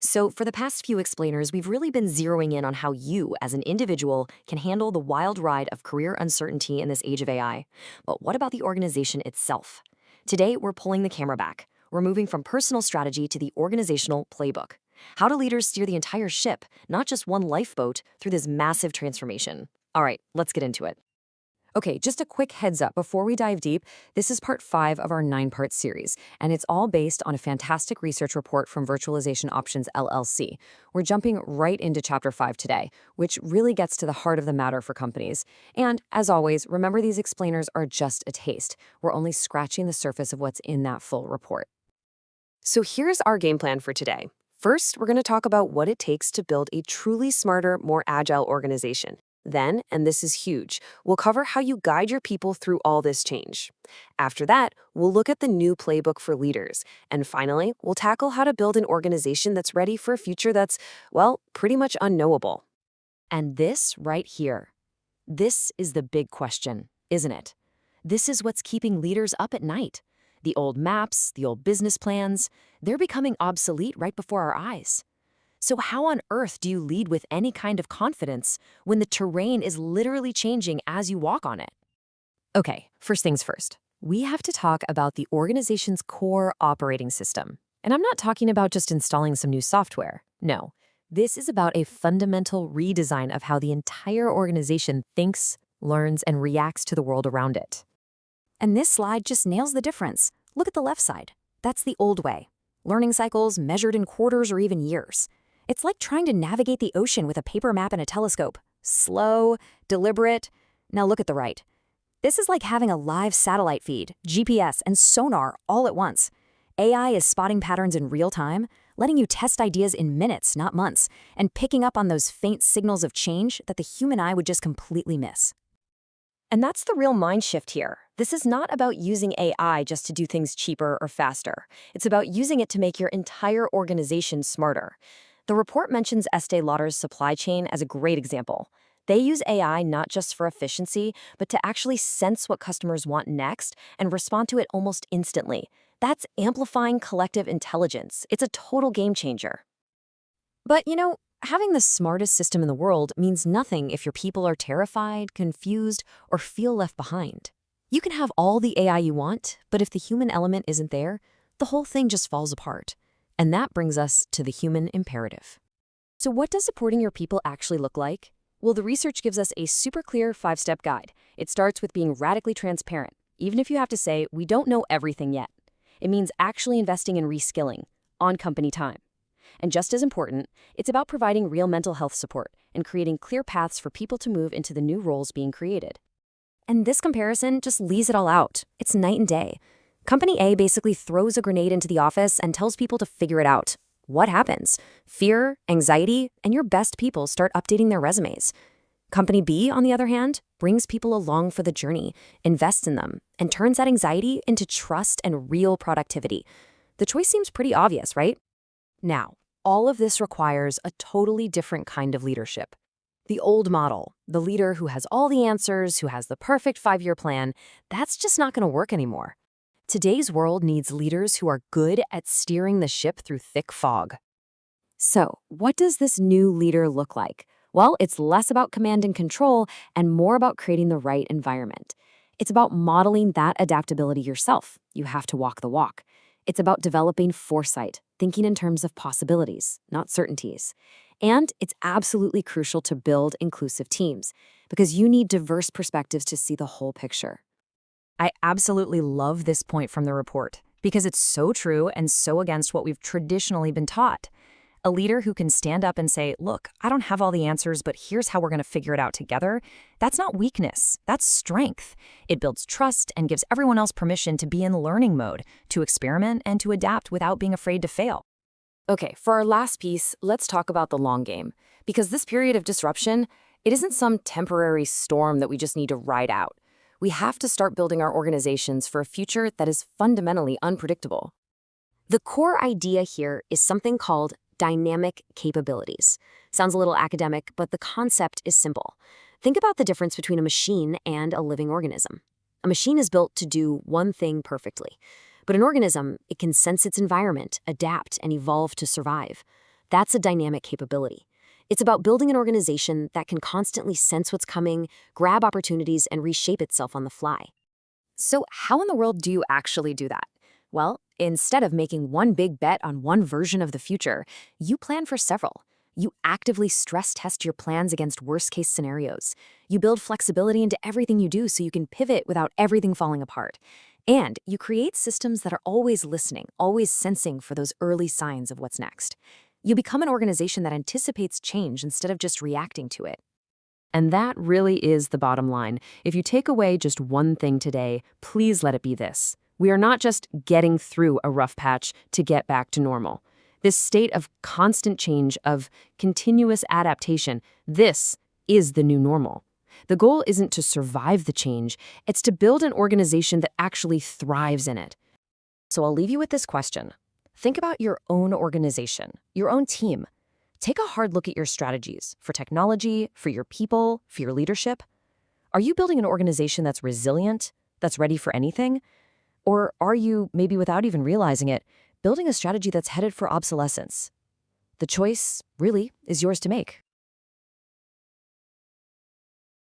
So, for the past few explainers, we've really been zeroing in on how you, as an individual, can handle the wild ride of career uncertainty in this age of AI. But what about the organization itself? Today, we're pulling the camera back. We're moving from personal strategy to the organizational playbook. How do leaders steer the entire ship, not just one lifeboat, through this massive transformation? All right, let's get into it. Okay, just a quick heads up before we dive deep. This is part 5 of our 9-part series, and it's all based on a fantastic research report from Virtualization Options LLC. We're jumping right into chapter 5 today, which really gets to the heart of the matter for companies. And as always, remember these explainers are just a taste. We're only scratching the surface of what's in that full report. So here's our game plan for today. First, we're going to talk about what it takes to build a truly smarter, more agile organization. Then, and this is huge, we'll cover how you guide your people through all this change. After that, we'll look at the new playbook for leaders. And finally, we'll tackle how to build an organization that's ready for a future that's, well, pretty much unknowable. And this right here, this is the big question, isn't it? This is what's keeping leaders up at night. The old maps, the old business plans, they're becoming obsolete right before our eyes. So how on earth do you lead with any kind of confidence when the terrain is literally changing as you walk on it? Okay, first things first. We have to talk about the organization's core operating system. And I'm not talking about just installing some new software. No, this is about a fundamental redesign of how the entire organization thinks, learns, and reacts to the world around it. And this slide just nails the difference. Look at the left side. That's the old way. Learning cycles measured in quarters or even years. It's like trying to navigate the ocean with a paper map and a telescope. Slow, deliberate. Now look at the right. This is like having a live satellite feed, GPS, and sonar all at once. AI is spotting patterns in real time, letting you test ideas in minutes, not months, and picking up on those faint signals of change that the human eye would just completely miss. And that's the real mind shift here. This is not about using AI just to do things cheaper or faster. It's about using it to make your entire organization smarter. The report mentions Estee Lauder's supply chain as a great example. They use AI not just for efficiency, but to actually sense what customers want next and respond to it almost instantly. That's amplifying collective intelligence. It's a total game changer. But having the smartest system in the world means nothing if your people are terrified, confused, or feel left behind. You can have all the AI you want, but if the human element isn't there, the whole thing just falls apart. And that brings us to the human imperative. So what does supporting your people actually look like? Well, the research gives us a super clear 5-step guide. It starts with being radically transparent, even if you have to say, we don't know everything yet. It means actually investing in reskilling, on company time. And just as important, it's about providing real mental health support and creating clear paths for people to move into the new roles being created. And this comparison just leaves it all out. It's night and day. Company A basically throws a grenade into the office and tells people to figure it out. What happens? Fear, anxiety, and your best people start updating their resumes. Company B, on the other hand, brings people along for the journey, invests in them, and turns that anxiety into trust and real productivity. The choice seems pretty obvious, right? Now, all of this requires a totally different kind of leadership. The old model, the leader who has all the answers, who has the perfect 5-year plan, that's just not going to work anymore. Today's world needs leaders who are good at steering the ship through thick fog. So, what does this new leader look like? Well, it's less about command and control and more about creating the right environment. It's about modeling that adaptability yourself. You have to walk the walk. It's about developing foresight, thinking in terms of possibilities, not certainties. And it's absolutely crucial to build inclusive teams because you need diverse perspectives to see the whole picture. I absolutely love this point from the report because it's so true and so against what we've traditionally been taught. A leader who can stand up and say, look, I don't have all the answers, but here's how we're going to figure it out together. That's not weakness. That's strength. It builds trust and gives everyone else permission to be in learning mode, to experiment and to adapt without being afraid to fail. Okay, for our last piece, let's talk about the long game. Because this period of disruption, it isn't some temporary storm that we just need to ride out. We have to start building our organizations for a future that is fundamentally unpredictable. The core idea here is something called dynamic capabilities. Sounds a little academic, but the concept is simple. Think about the difference between a machine and a living organism. A machine is built to do one thing perfectly, but an organism, it can sense its environment, adapt, and evolve to survive. That's a dynamic capability. It's about building an organization that can constantly sense what's coming, grab opportunities, and reshape itself on the fly. So, how in the world do you actually do that? Well, instead of making one big bet on one version of the future, you plan for several. You actively stress test your plans against worst case scenarios. You build flexibility into everything you do so you can pivot without everything falling apart. And you create systems that are always listening, always sensing for those early signs of what's next. You become an organization that anticipates change instead of just reacting to it. And that really is the bottom line. If you take away just one thing today, please let it be this. We are not just getting through a rough patch to get back to normal. This state of constant change, of continuous adaptation, this is the new normal. The goal isn't to survive the change, it's to build an organization that actually thrives in it. So I'll leave you with this question. Think about your own organization, your own team. Take a hard look at your strategies for technology, for your people, for your leadership. Are you building an organization that's resilient, that's ready for anything? Or are you, maybe without even realizing it, building a strategy that's headed for obsolescence? The choice, really, is yours to make.